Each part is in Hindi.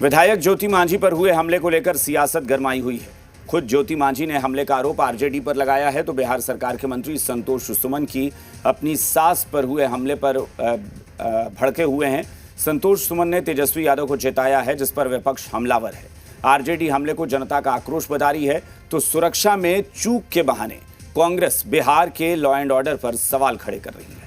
विधायक ज्योति मांझी पर हुए हमले को लेकर सियासत गरमाई हुई है। खुद ज्योति मांझी ने हमले का आरोप आरजेडी पर लगाया है तो बिहार सरकार के मंत्री संतोष सुमन की अपनी सास पर हुए हमले पर भड़के हुए हैं। संतोष सुमन ने तेजस्वी यादव को चेताया है, जिस पर विपक्ष हमलावर है। आरजेडी हमले को जनता का आक्रोश बता रही है तो सुरक्षा में चूक के बहाने कांग्रेस बिहार के लॉ एंड ऑर्डर पर सवाल खड़े कर रही है।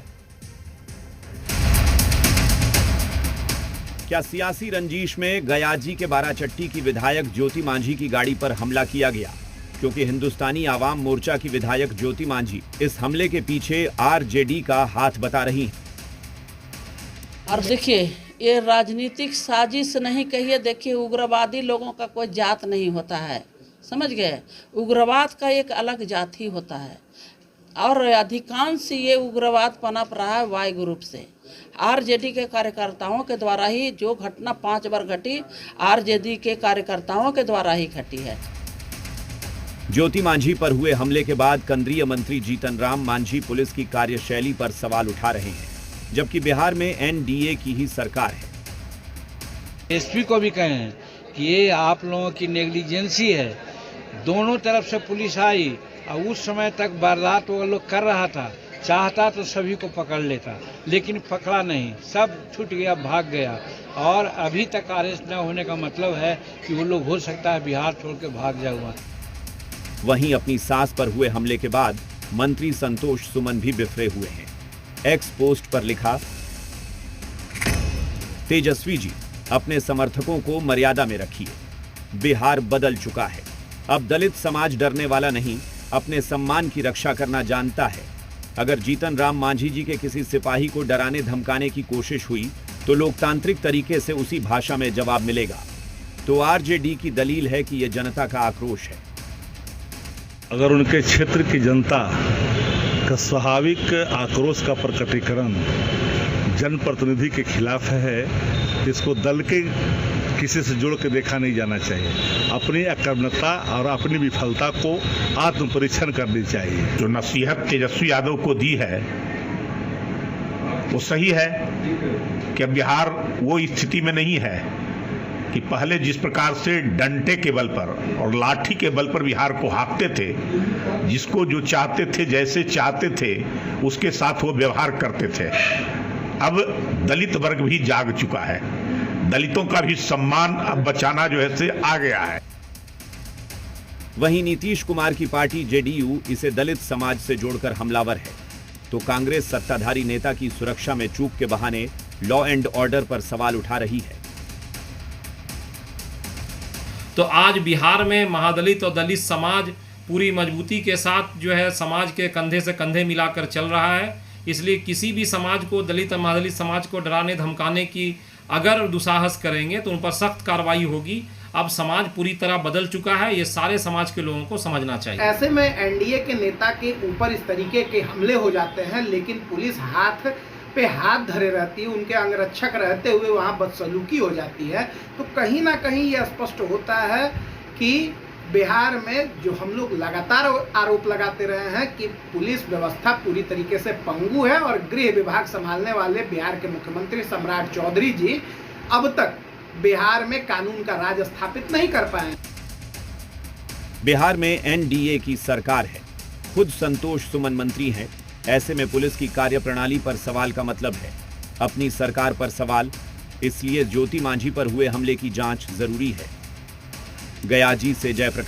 क्या सियासी रंजिश में गयाजी के बाराचट्टी की विधायक ज्योति मांझी की गाड़ी पर हमला किया गया? क्योंकि हिंदुस्तानी आवाम मोर्चा की विधायक ज्योति मांझी इस हमले के पीछे आरजेडी का हाथ बता रही हैं। और देखिए, ये राजनीतिक साजिश नहीं कहिए। देखिए, उग्रवादी लोगों का कोई जात नहीं होता है, समझ गए। उग्रवाद का एक अलग जात ही होता है और अधिकांश ये उग्रवाद पनप रहा है वाई ग्रुप से। आरजेडी के कार्यकर्ताओं के द्वारा ही जो घटना 5 बार घटी, आरजेडी के कार्यकर्ताओं के द्वारा ही घटी है। ज्योति मांझी पर हुए हमले के बाद केंद्रीय मंत्री जीतन राम मांझी पुलिस की कार्यशैली पर सवाल उठा रहे हैं, जबकि बिहार में एनडीए की ही सरकार है। एसपी को भी कहें कि ये आप लोगों की नेग्लिजेंसी है। दोनों तरफ से पुलिस आई और उस समय तक वारदात वो लोग कर रहा था, चाहता तो सभी को पकड़ लेता, लेकिन पकड़ा नहीं, सब छूट गया, भाग गया। और अभी तक अरेस्ट न होने का मतलब है कि वो लोग हो सकता है बिहार छोड़ के भाग जाए हुआ। वहीं अपनी सास पर हुए हमले के बाद मंत्री संतोष सुमन भी बिफरे हुए हैं। एक्स पोस्ट पर लिखा, तेजस्वी जी अपने समर्थकों को मर्यादा में रखिए, बिहार बदल चुका है। अब दलित समाज डरने वाला नहीं, अपने सम्मान की रक्षा करना जानता है। अगर जीतन राम मांझी जी के किसी सिपाही को डराने धमकाने की कोशिश हुई तो लोकतांत्रिक तरीके से उसी भाषा में जवाब मिलेगा। तो आरजेडी की दलील है कि यह जनता का आक्रोश है। अगर उनके क्षेत्र की जनता का स्वाभाविक आक्रोश का प्रकटीकरण जनप्रतिनिधि के खिलाफ है, इसको दल के किसी से जोड़ के देखा नहीं जाना चाहिए। अपनी अकर्मण्यता और अपनी विफलता को आत्म परीक्षण करनी चाहिए। जो नसीहत तेजस्वी यादव को दी है वो सही है कि अब बिहार वो स्थिति में नहीं है कि पहले जिस प्रकार से डंडे के बल पर और लाठी के बल पर बिहार को हाँकते थे, जिसको जो चाहते थे, जैसे चाहते थे उसके साथ वो व्यवहार करते थे। अब दलित वर्ग भी जाग चुका है, दलितों का भी सम्मान अब बचाना जो है से आ गया है। वहीं नीतीश कुमार की पार्टी जेडीयू इसे दलित समाज से जोड़कर हमलावर है, तो कांग्रेस सत्ताधारी नेता की सुरक्षा में चूक के बहाने लॉ एंड ऑर्डर पर सवाल उठा रही है। तो आज बिहार में महादलित और दलित समाज पूरी मजबूती के साथ जो है समाज के कंधे से कंधे मिलाकर चल रहा है। इसलिए किसी भी समाज को, दलित और महादलित समाज को डराने धमकाने की अगर दुस्साहस करेंगे तो उन पर सख्त कार्रवाई होगी। अब समाज पूरी तरह बदल चुका है, ये सारे समाज के लोगों को समझना चाहिए। ऐसे में एनडीए के नेता के ऊपर इस तरीके के हमले हो जाते हैं, लेकिन पुलिस हाथ पे हाथ धरे रहती है, उनके अंगरक्षक रहते हुए वहाँ बदसलूकी हो जाती है। तो कहीं ना कहीं ये स्पष्ट होता है कि बिहार में जो हम लोग लगातार आरोप लगाते रहे हैं कि पुलिस व्यवस्था पूरी तरीके से पंगु है और गृह विभाग संभालने वाले बिहार के मुख्यमंत्री सम्राट चौधरी जी अब तक बिहार में कानून का राज स्थापित नहीं कर पाए। बिहार में एनडीए की सरकार है, खुद संतोष सुमन मंत्री हैं। ऐसे में पुलिस की कार्यप्रणाली पर सवाल का मतलब है अपनी सरकार पर सवाल। इसलिए ज्योति मांझी पर हुए हमले की जांच जरूरी है। गयाजी से जयप्रकाश।